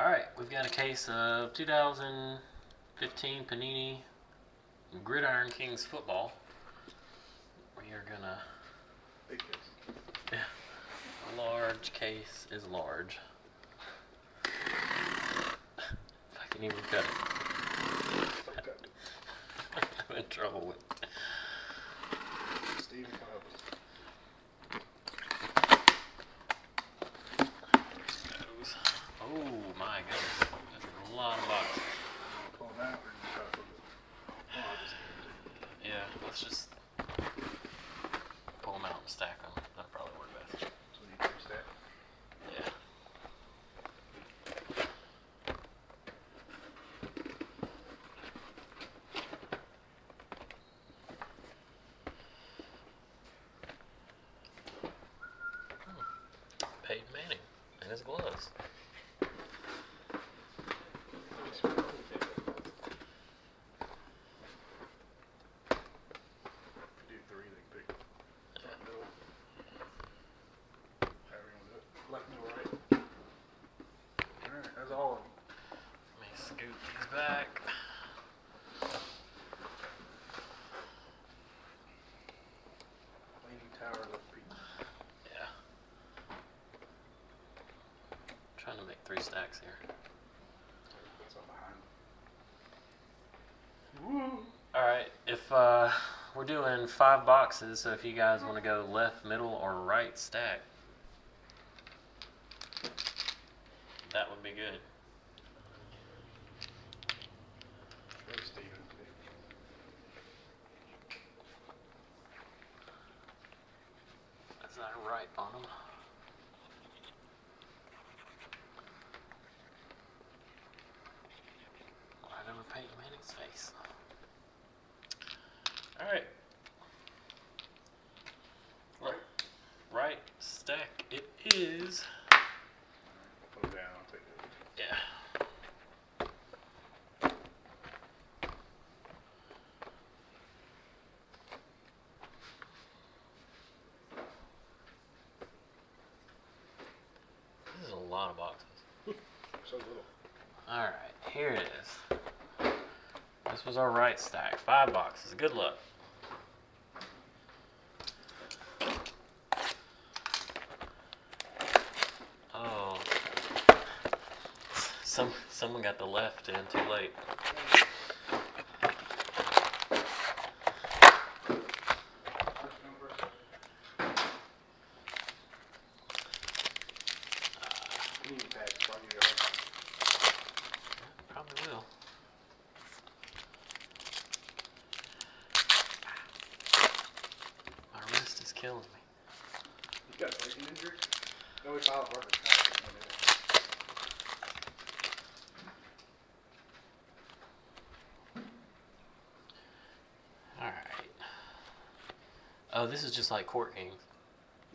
Alright, we've got a case of 2015 Panini Gridiron Kings football. We are gonna... Big case. Yeah. Large case is large. If I can even cut it. Okay. I'm in trouble with it. Steve and Kyle. Oh my goodness. That's a lot of boxes. Pull them out or you try to put it? Oh, I'll just give it. Yeah, let's just pull them out and stack them. That'll probably work best. So you do stack? Yeah. Peyton Manning and his gloves. Do three, they pick front, middle. However you want to do it. Left, middle, right. Alright, that's all of them. Let me scoot these back. Leaning tower, left peak. Yeah. Trying to make 3 stacks here. Put some behind. Woo! Alright, if we're doing 5 boxes, so if you guys want to go left, middle, or right stack, that would be good. There's Steven. Is that right on them? Right over Peyton Manning's face. Alright. Look, right stack it is. Put them down, I'll take it. Yeah. This is a lot of boxes. So little. Alright, here it is. This was our right stack. 5 boxes. Good luck. Oh. Someone got the left in too late. Probably will. My wrist is killing me. You got a breaking injury? No, we filed work. Alright. Oh, this is just like Court Kings.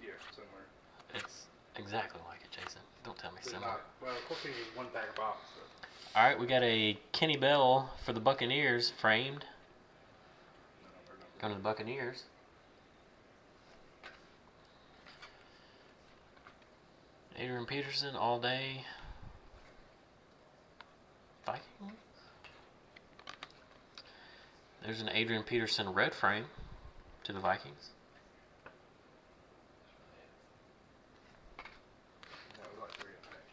Yeah, somewhere. It's exactly like it, Jason. Don't tell me It's similar. not. Well, Cooking is one bag of box. So. Alright, we got a Kenny Bell for the Buccaneers framed. Going to the Buccaneers. Adrian Peterson all day. Vikings. There's an Adrian Peterson red frame to the Vikings. No, it was like 3 in a pack.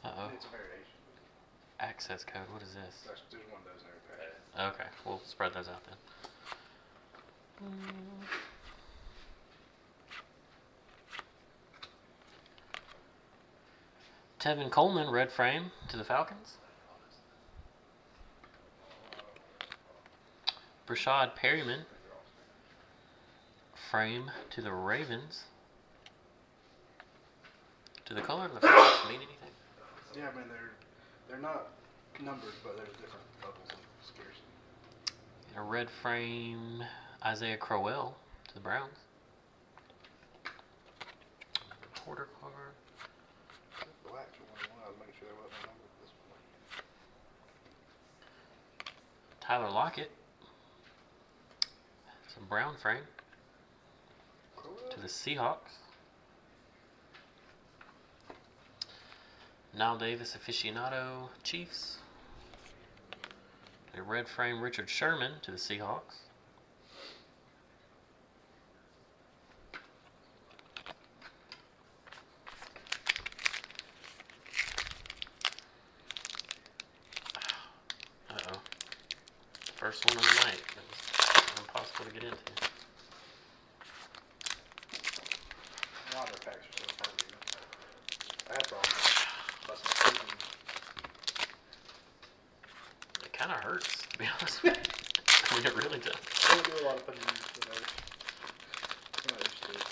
Uh-oh. It's a variation. Access code. What is this? There's one of those in every pack. Okay, we'll spread those out then. Tevin Coleman, red frame to the Falcons. Brashad Perryman, frame to the Ravens. Do the color of the frames mean anything? Yeah, I mean they're not numbered, but there's different levels of scarcity. A red frame, Isaiah Crowell to the Browns. Porter card. Black one. I was making sure there wasn't a number with this one. Tyler Lockett. Some brown frame to the Seahawks. Nile Davis aficionado Chiefs. A red frame Richard Sherman to the Seahawks. Uh-oh. First one of the night. It was impossible to get into. A lot of their packs are so hard to get. I have problems busting through them. It kind of hurts, to be honest with you. I mean, it really does. I don't do a lot of putting these together. I'm not used to it.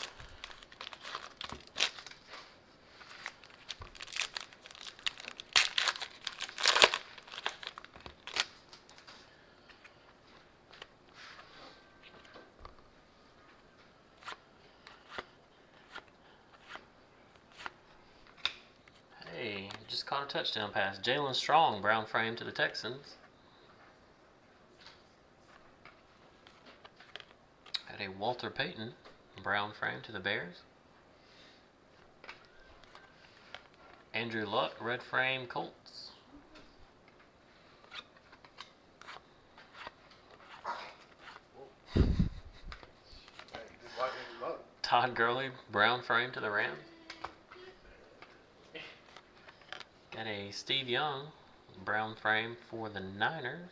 Hey, just caught a touchdown pass. Jalen Strong, brown frame to the Texans. Had a Walter Payton, brown frame to the Bears. Andrew Luck, red frame, Colts. Hey, good luck. Todd Gurley, brown frame to the Rams. Got a Steve Young, brown frame for the Niners.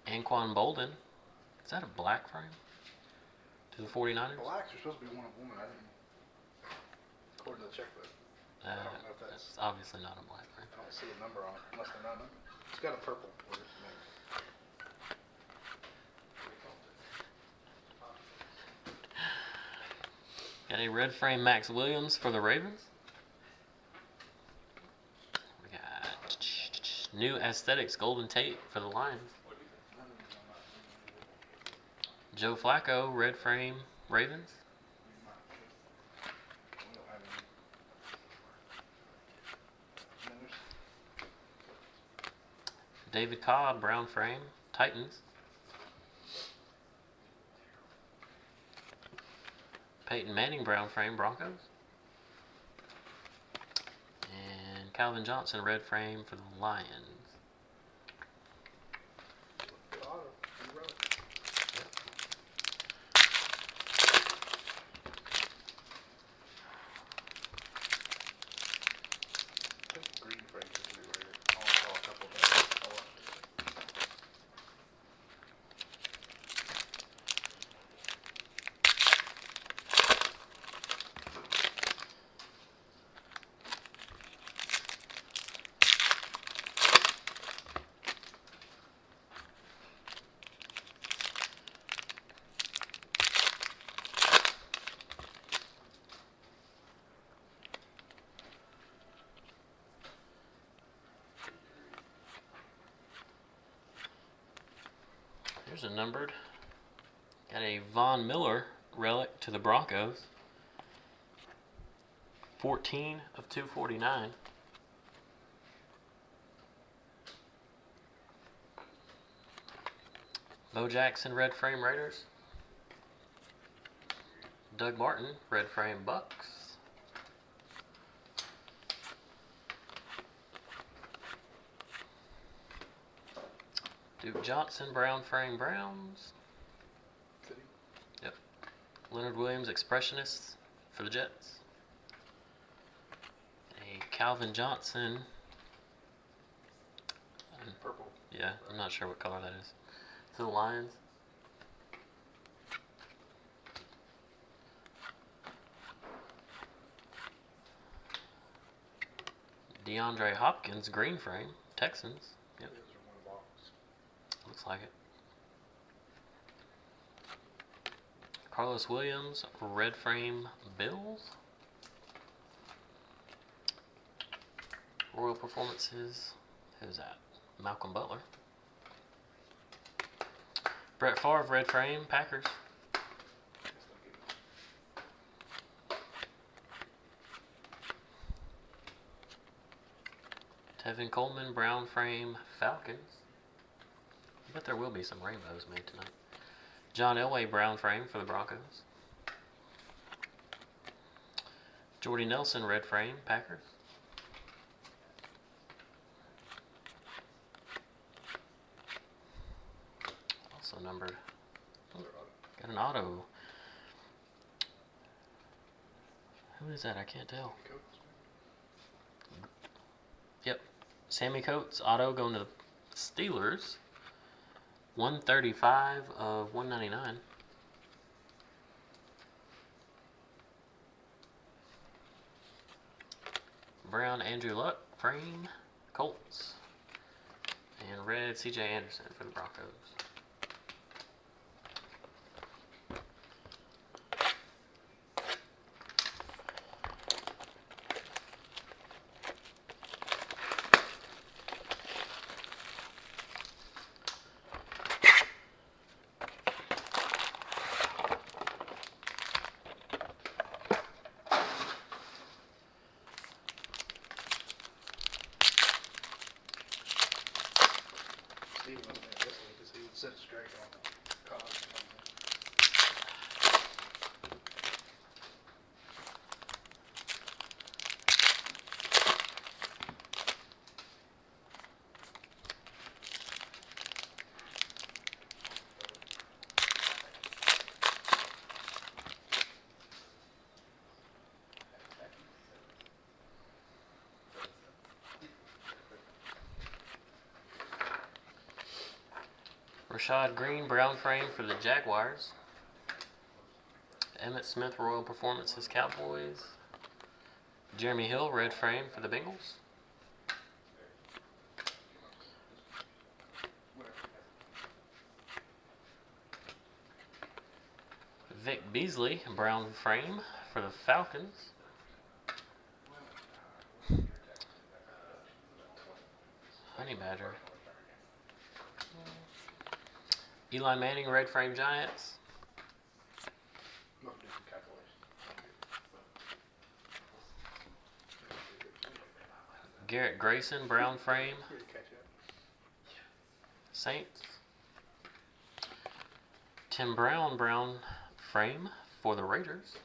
Anquan Bolden. Is that a black frame? To the 49ers? Blacks are supposed to be one of women, I think. According to the checkbook. I don't know if that's obviously not a black frame. I don't see a number on it, unless they're not numbered. It's got a purple with its name. Got a red frame Max Williams for the Ravens. We got new Aesthetics Golden Tate for the Lions. Joe Flacco, red frame Ravens. We don't have any. And then David Cobb, brown frame Titans. Peyton Manning, brown frame Broncos. And Calvin Johnson, red frame for the Lions. there's auto. You wrote it. I think green frames are pretty rare. I only saw a couple of them. Here's a numbered. Got a Von Miller relic to the Broncos. 14 of 249. Bo Jackson, red frame Raiders. Doug Martin, red frame Bucks. Duke Johnson, brown frame Browns. Fitting. Yep. Leonard Williams, expressionists for the Jets. A Calvin Johnson. Purple. Yeah, I'm not sure what color that is. For the Lions. DeAndre Hopkins, green frame, Texans. Yep. Those are one box. Looks like it. Carlos Williams, red frame, Bills. Royal Performances. Who's that? Malcolm Butler. Brett Favre, red frame, Packers. Tevin Coleman, brown frame, Falcons. I bet there will be some rainbows made tonight. John Elway, brown frame for the Broncos. Jordy Nelson, red frame, Packers. Also numbered. Oh, got an auto. Who is that? I can't tell. Yep. Sammy Coates, auto going to the Steelers. 135 of 199. Brown, Andrew Luck, frame, Colts. And red, CJ Anderson for the Broncos. Steve wasn't there this week because he would sit straight on the cause. Rashad Green, brown frame for the Jaguars. Emmitt Smith, Royal Performances, Cowboys. Jeremy Hill, red frame for the Bengals. Vic Beasley, brown frame for the Falcons. Honey Badger. Eli Manning, red frame Giants. Garrett Grayson, brown frame, Saints. Tim Brown, brown frame for the Raiders.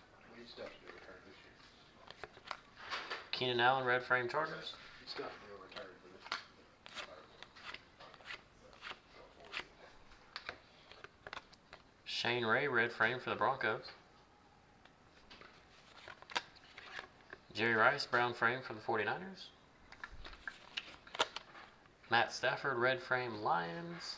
Keenan Allen, red frame Chargers. Shane Ray, red frame for the Broncos. Jerry Rice, brown frame for the 49ers. Matt Stafford, red frame Lions.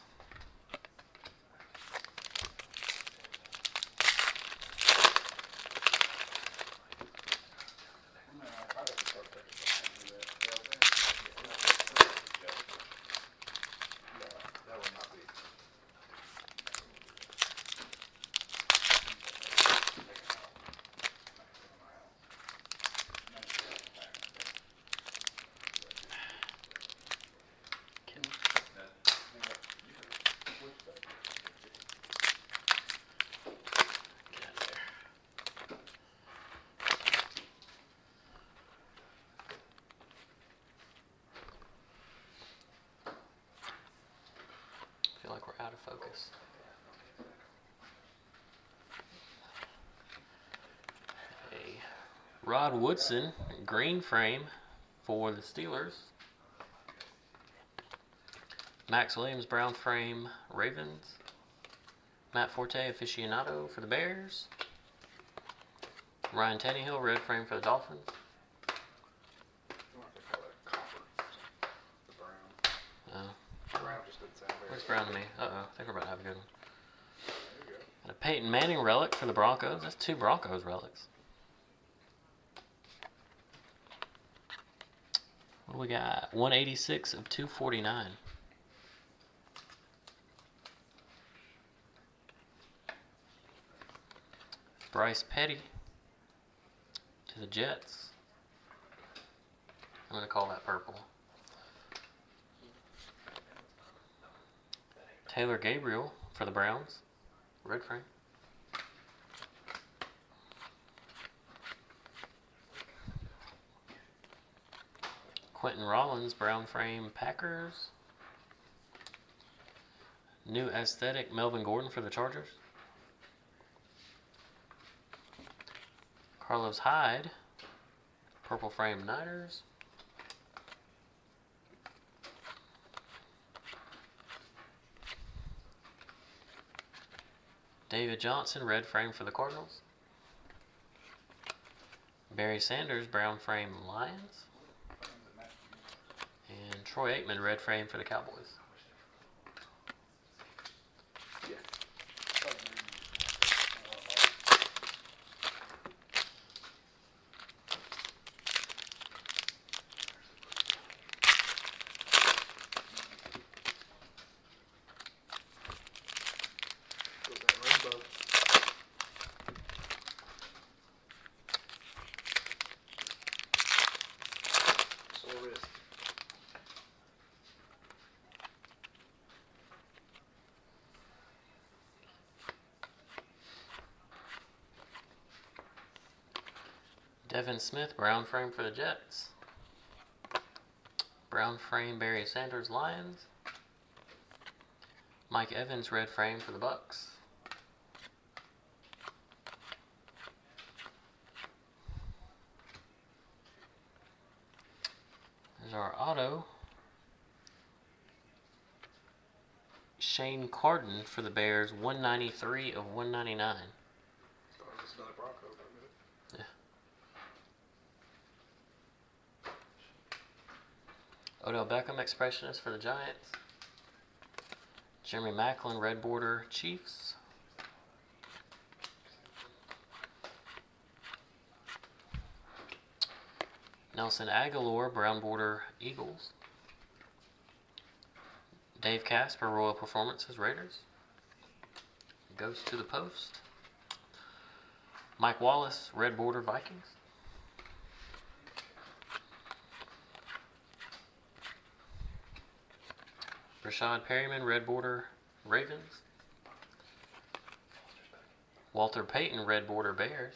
I feel like we're out of focus. Hey, Rod Woodson, green frame for the Steelers. Max Williams, brown frame Ravens. Matt Forte, aficionado for the Bears. Ryan Tannehill, red frame for the Dolphins. Looks brown to me. Uh-oh, I think we're about to have a good one. And a Peyton Manning relic for the Broncos. That's 2 Broncos relics. What do we got? 186 of 249. Bryce Petty to the Jets. I'm going to call that purple. Taylor Gabriel for the Browns. Red frame. Quentin Rollins, brown frame Packers. New aesthetic Melvin Gordon for the Chargers. Carlos Hyde Purple frame Niners. David Johnson, red frame for the Cardinals. Barry Sanders, brown frame Lions. And Troy Aikman, red frame for the Cowboys. Yeah. Was that rainbow? Sore wrist. Devin Smith, brown frame for the Jets. Brown frame Barry Sanders, Lions. Mike Evans, red frame for the Bucks. There's our auto. Shane Carden for the Bears, 193 of 199. Oh, this is another Bronco for a minute. Yeah. Odell Beckham, expressionist for the Giants. Jeremy Maclin, red border, Chiefs. Nelson Aguilar, brown border, Eagles. Dave Casper, Royal Performances, Raiders. Goes to the post. Mike Wallace, red border, Vikings. Rashad Perryman, red border, Ravens. Walter Payton, red border, Bears.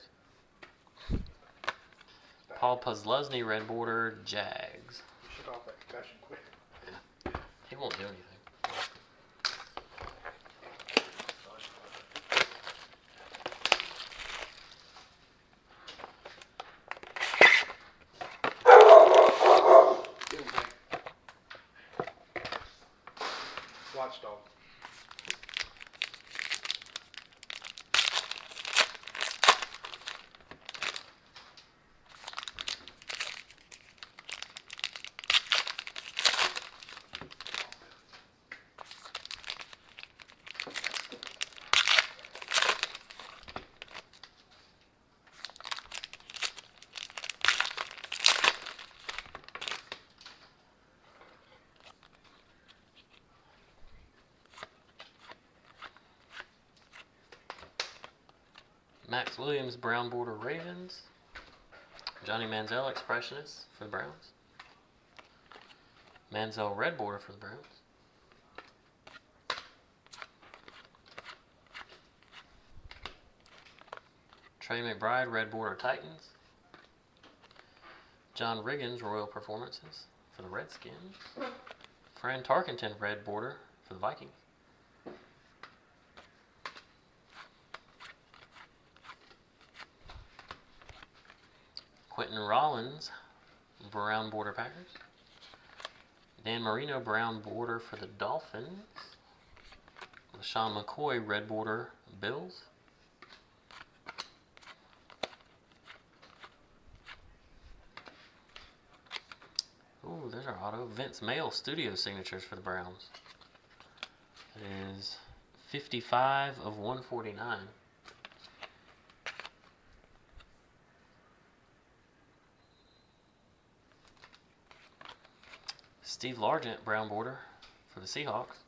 Paul Posluszny, red border, Jags. You shook off that concussion quick. He won't do anything. Watchdog. Max Williams, brown border, Ravens. Johnny Manziel, expressionist for the Browns. Manziel, red border for the Browns. Trey McBride, red border, Titans. John Riggins, Royal Performances for the Redskins. Fran Tarkenton, red border for the Vikings. Quentin Rollins, brown border, Packers. Dan Marino, brown border for the Dolphins. LaShawn McCoy, red border, Bills. Ooh, there's our auto. Vince Mail, studio signatures for the Browns. It is 55 of 149. Steve Largent, brown border for the Seahawks.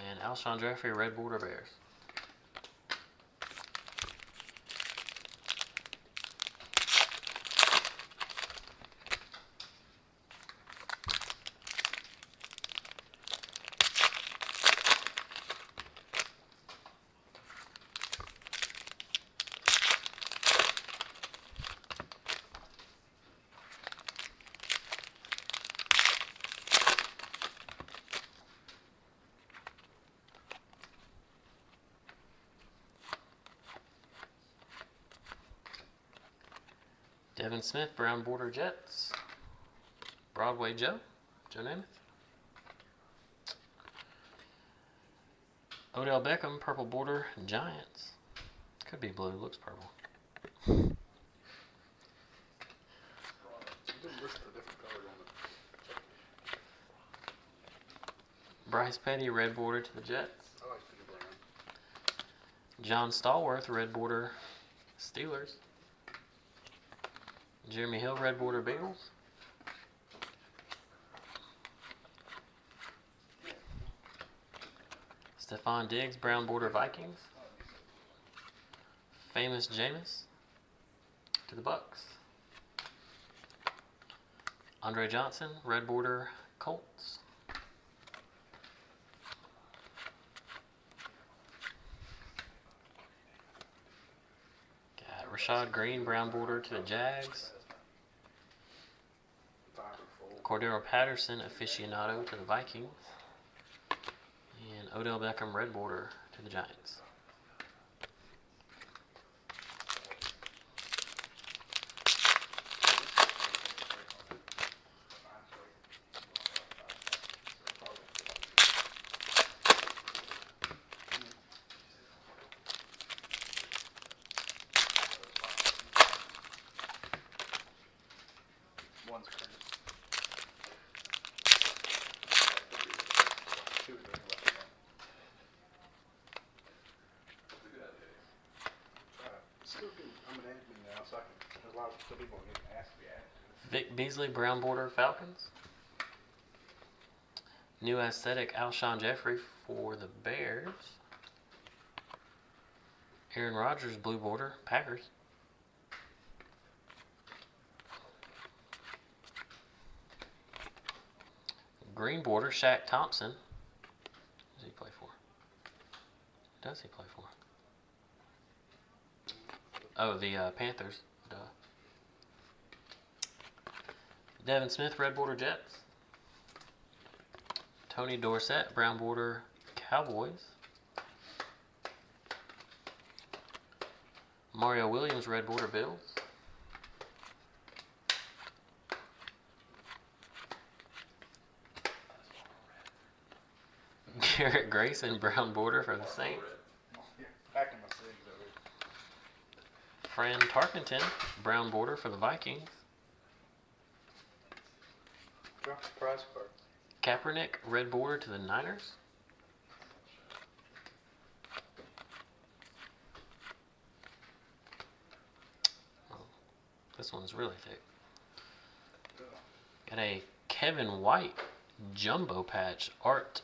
And Alshon Jeffrey, red border, Bears. Devin Smith, brown border Jets. Broadway Joe Namath. Odell Beckham, purple border Giants. Could be blue, looks purple. Bryce Petty, red border to the Jets. I like Peter Brown. John Stallworth, red border Steelers. Jeremy Hill, red border Bengals. Stephon Diggs, brown border Vikings. Famous Jameis to the Bucks. Andre Johnson, red border Colts. Got Rashad Green, brown border to the Jags. Cordero Patterson, aficionado to the Vikings. And Odell Beckham, red border to the Giants. One's crazy. Two are left. Still good. I'm an admin now, so I can. There's a lot of people getting asked to be added. Vic Beasley, brown border Falcons. New aesthetic Alshon Jeffrey for the Bears. Aaron Rodgers, blue border Packers. Green border Shaq Thompson. Who does he play for? Who does he play for? Oh, the Panthers. Duh. Devin Smith, red border Jets. Tony Dorsett, brown border Cowboys. Mario Williams, red border Bills. Garrett Grayson, brown border for the Saints. Packing my cigs over here. Fran Tarkenton, brown border for the Vikings. Drop the prize card. Kaepernick, red border to the Niners. Oh, this one's really thick. Got a Kevin White jumbo patch art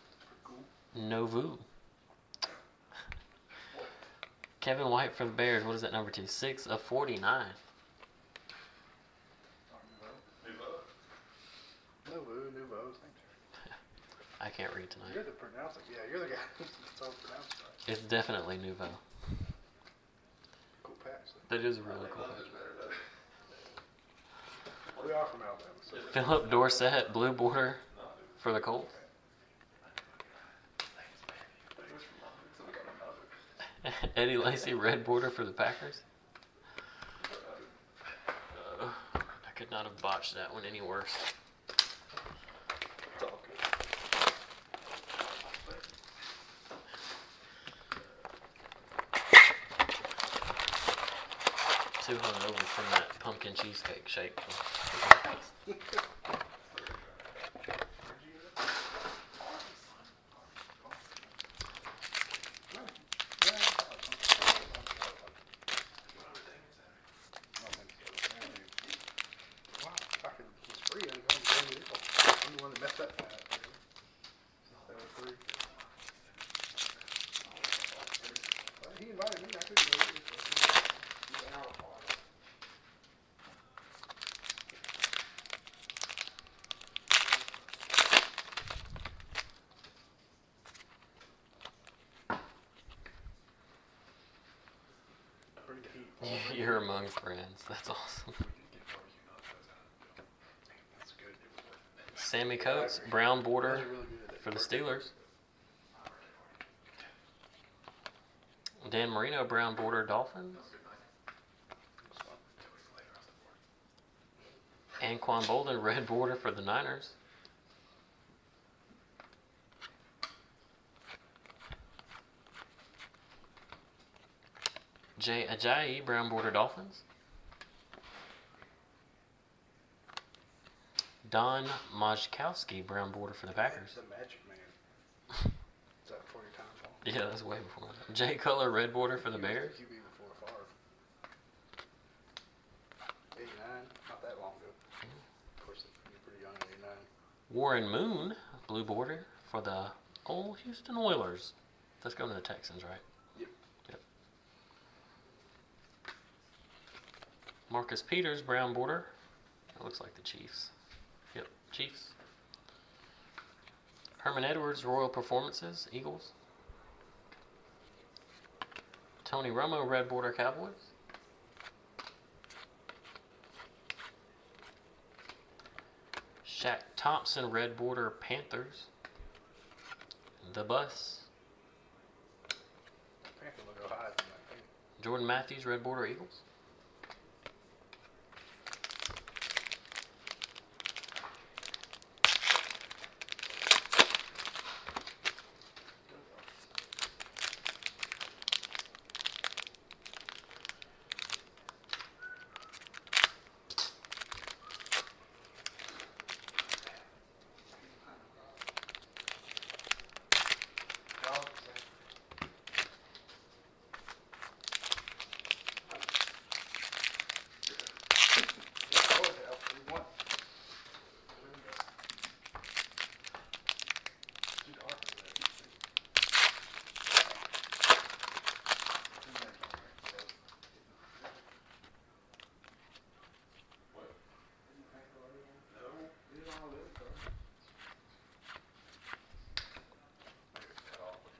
Novu. Kevin White for the Bears. What is that number to? 6 of 49. Nouveau. I can't read tonight. You're the pronouncer. Yeah, you're the guy that's all pronounced right. It's definitely Nouveau. Cool patch. That is a really cool patch. We are from Alabama. So Philip Dorsett, blue border for the Colts. Eddie Lacy, red border for the Packers. I could not have botched that one any worse. it's all good. Too hungover from that pumpkin cheesecake shake. He invited me. I couldn't go. He's an hour apart. You're among friends. That's awesome. That's good. Sammy Coates, brown border for the Steelers. Dan Marino, brown border Dolphins. Anquan Bolden, red border for the Niners. Jay Ajayi, brown border Dolphins. Don Majkowski, brown border for the Packers. The Magic Man. Is that before your time, Paul? Yeah, that's way before my time. Jay Cutler, red border for the Bears. QB before Favre. 89, not that long ago. Of course, you're pretty young at 89. Warren Moon, blue border for the old Houston Oilers. That's going to the Texans, right? Yep. Marcus Peters, brown border. That looks like the Chiefs. Yep, Chiefs. Herman Edwards, Royal Performances, Eagles. Tony Romo, red border Cowboys. Shaq Thompson, red border Panthers. The Bus. Panther will go high from that thing. Jordan Matthews, red border Eagles.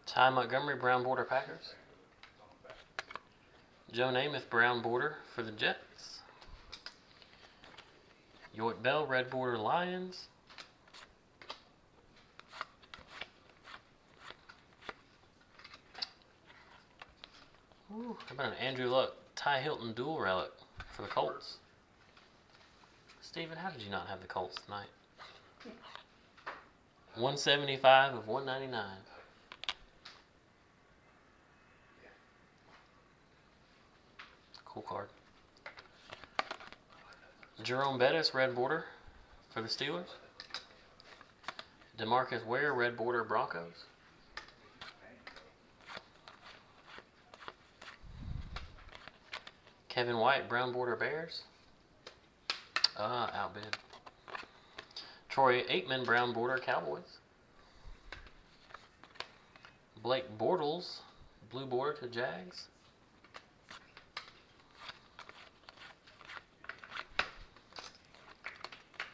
Ty Montgomery, brown border Packers. Joe Namath, brown border for the Jets. Yoick Bell, red border Lions. Ooh, how about an Andrew Luck, Ty Hilton dual relic for the Colts? Steven, how did you not have the Colts tonight? 175 of 199. Cool card. Jerome Bettis, red border for the Steelers. DeMarcus Ware, red border Broncos. Kevin White, brown border Bears. Outbid. Troy Aikman, brown border Cowboys. Blake Bortles, blue border to Jags.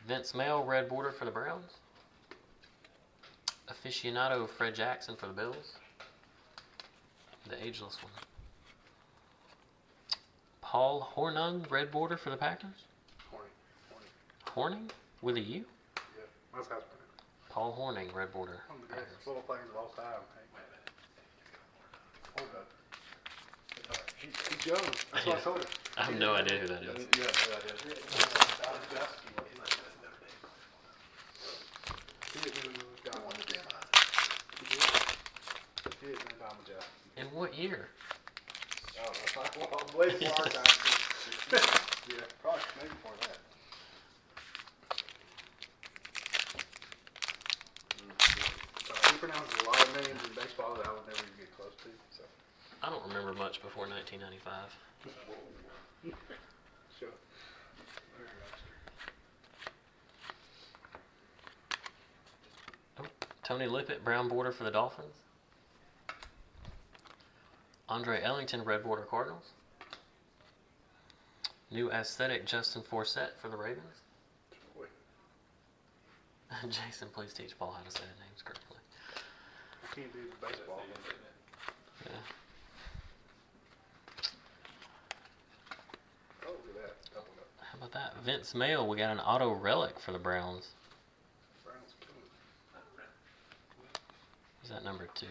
Vince Mail, red border for the Browns. Aficionado Fred Jackson for the Bills. The ageless one. Paul Hornung, red border for the Packers. Horning? With a U? Yeah, that's how it's pronounced. Paul Horning, red border. One of the greatest football players of all time. Hold up. He's young. That's what I told you. I have no idea who that is. Yeah, no idea. In what year? Oh, well, way before our time. Yeah, probably maybe before that. He pronounces a lot of names in baseball that I would never even get close to. So. I don't remember much before 1995. Sure. Oh, Tony Lippett, brown border for the Dolphins. Andre Ellington, red border Cardinals. New aesthetic Justin Forsett for the Ravens. Boy. Jason, please teach Paul how to say the names correctly. I can't do the baseball. Yeah. Oh, look at that. Double up. How about that? Vince Mail, we got an auto relic for the Browns. Browns killing it. Is that number 2?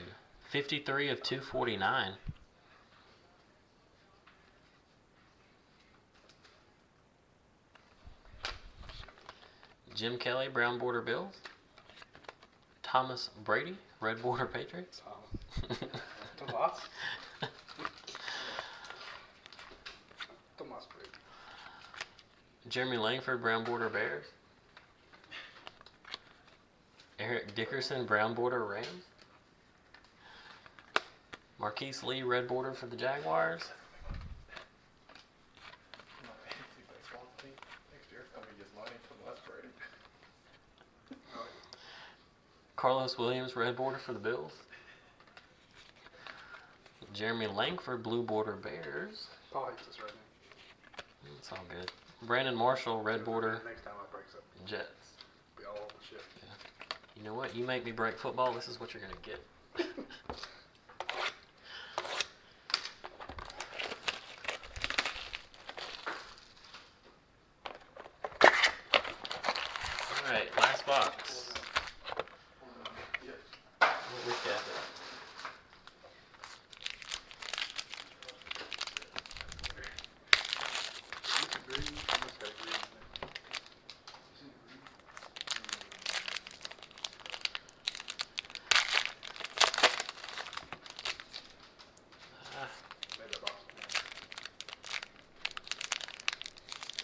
53 of 249. Jim Kelly, brown border Bills. Thomas Brady, red border Patriots. Tomas. Tomas Brady. Jeremy Langford, brown border Bears. Eric Dickerson, brown border Rams. Marquise Lee, red border for the Jaguars. My fantasy baseball team next year's gonna be just money from West Brady. Carlos Williams, red border for the Bills. Jeremy Langford, blue border Bears. Paul hates this right now. It's all good. Brandon Marshall, red border Next time I breaks up, Jets. be all over the shit. You know what? You make me break football, this is what you're going to get. Alright, last box. What we got?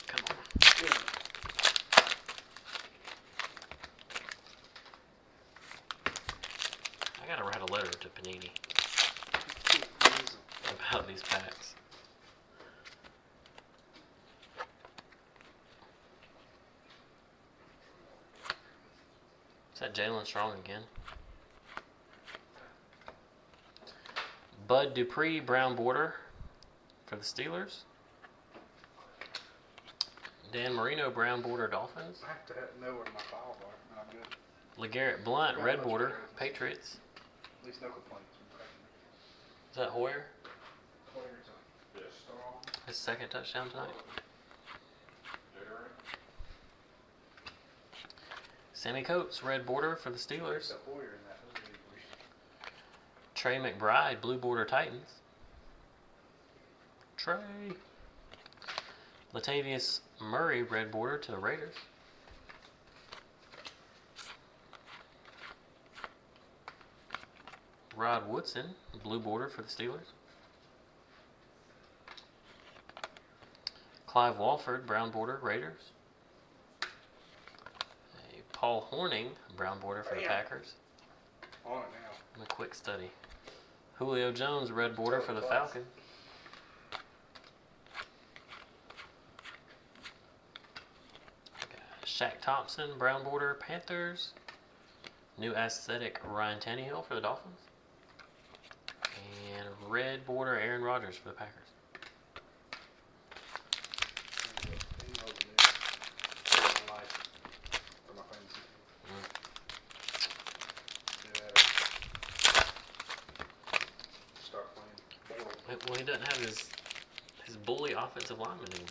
Come on. I gotta write a letter to Panini about these packs. Is that Jalen Strong again? Bud Dupree, brown border for the Steelers. Dan Marino, brown border Dolphins. I have to know where my files are, and I'm good. LeGarrette Blunt, red border Patriots. At least no complaints. Is that Hoyer? Yes. His second touchdown tonight. Sammy Coates, red border for the Steelers. Trey McBride, blue border Titans. Trey. Latavius Murray, red border to the Raiders. Rod Woodson, blue border for the Steelers. Clive Walford, brown border Raiders. Paul Horning, brown border for the Packers. On it now. I'm a quick study. Julio Jones, red border for the Falcons. Shaq Thompson, brown border Panthers. New aesthetic Ryan Tannehill for the Dolphins. And red border Aaron Rodgers for the Packers. Well, he doesn't have his bully offensive lineman anymore.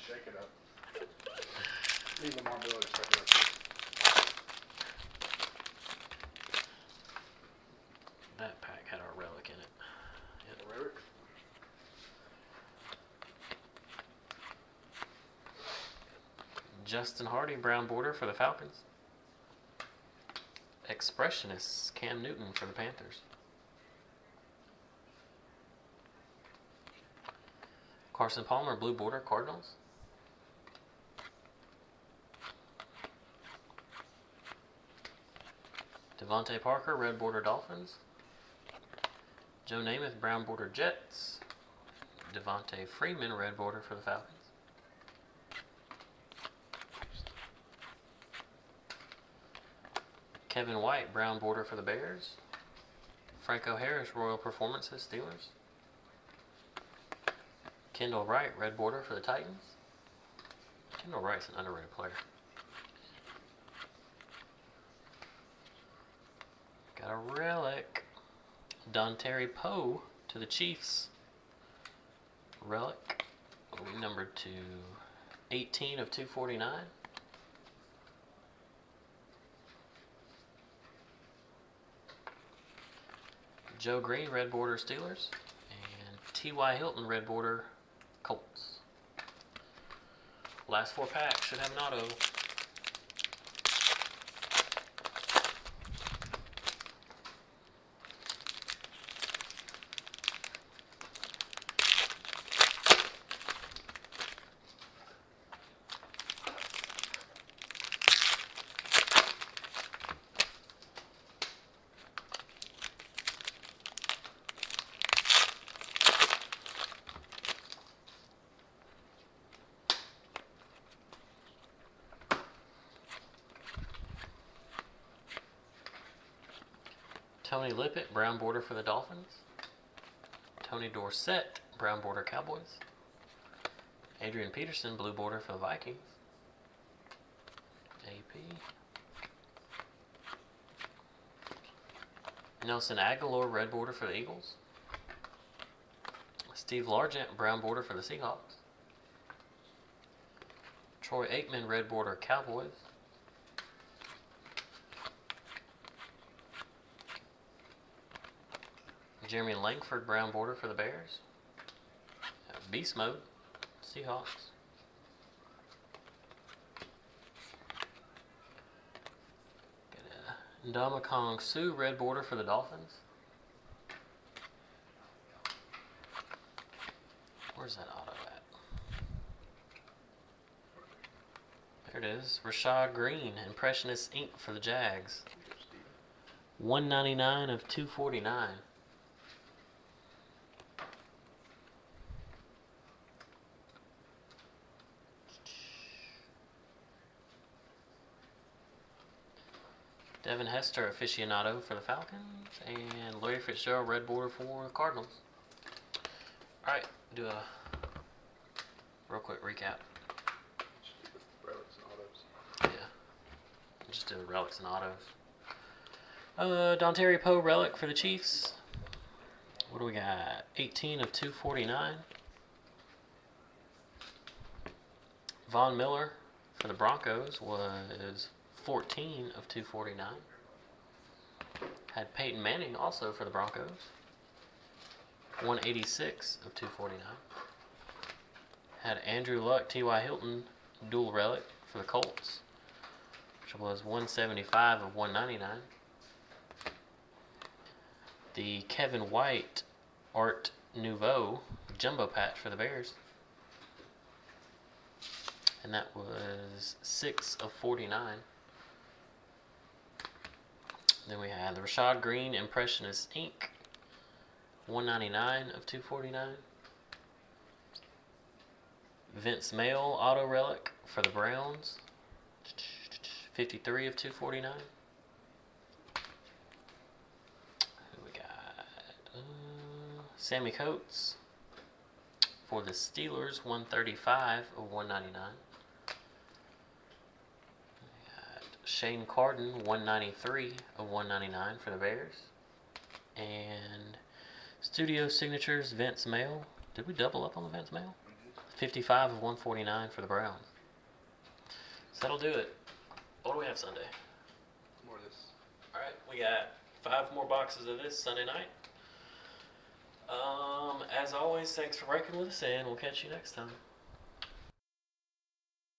Shake it up. Need the more ability to shake it up. That pack had our relic in it. Yep. Relic? Justin Hardy, brown border for the Falcons. Expressionists, Cam Newton for the Panthers. Carson Palmer, blue border, Cardinals. Devontae Parker, red border, Dolphins. Joe Namath, brown border, Jets. Devontae Freeman, red border for the Falcons. Kevin White, brown border for the Bears. Franco Harris, Royal Performances, Steelers. Kendall Wright, red border for the Titans. Kendall Wright's an underrated player. Got a relic. Dontari Poe to the Chiefs. Relic. Numbered to 18 of 249. Joe Green, red border Steelers. And T.Y. Hilton, red border Colts. Last 4 packs should have an auto. Tony Lippett, brown border for the Dolphins. Tony Dorsett, brown border Cowboys. Adrian Peterson, blue border for the Vikings. AP. Nelson Aguilar, red border for the Eagles. Steve Largent, brown border for the Seahawks. Troy Aikman, red border Cowboys. Jeremy Langford, brown border for the Bears. Beast Mode, Seahawks. Ndamukong Suh, red border for the Dolphins. Where's that auto at? There it is. Rashad Green, Impressionist Ink for the Jags. 199 of 249. Devin Hester, aficionado for the Falcons, and Larry Fitzgerald, red border for the Cardinals. Alright, do a real quick recap. Relics and autos. Yeah, just do relics and autos. Dontari Poe, relic for the Chiefs. What do we got? 18 of 249. Von Miller for the Broncos was 14 of 249. Had Peyton Manning also for the Broncos. 186 of 249. Had Andrew Luck, T.Y. Hilton, dual relic for the Colts, which was 175 of 199. The Kevin White Art Nouveau jumbo patch for the Bears. And that was 6 of 49. Then we had the Rashad Green Impressionist Ink, 199 of 249. Vince Mail Auto Relic for the Browns, 53 of 249. Who we got? Sammy Coates for the Steelers, 135 of 199. Shane Carden, 193 of 199 for the Bears. And Studio Signatures, Vince Mail. Did we double up on the Vince Mail? 55 of 149 for the Browns. So that'll do it. What do we have Sunday? More of this. Alright, we got 5 more boxes of this Sunday night. As always, thanks for breaking with us, and we'll catch you next time.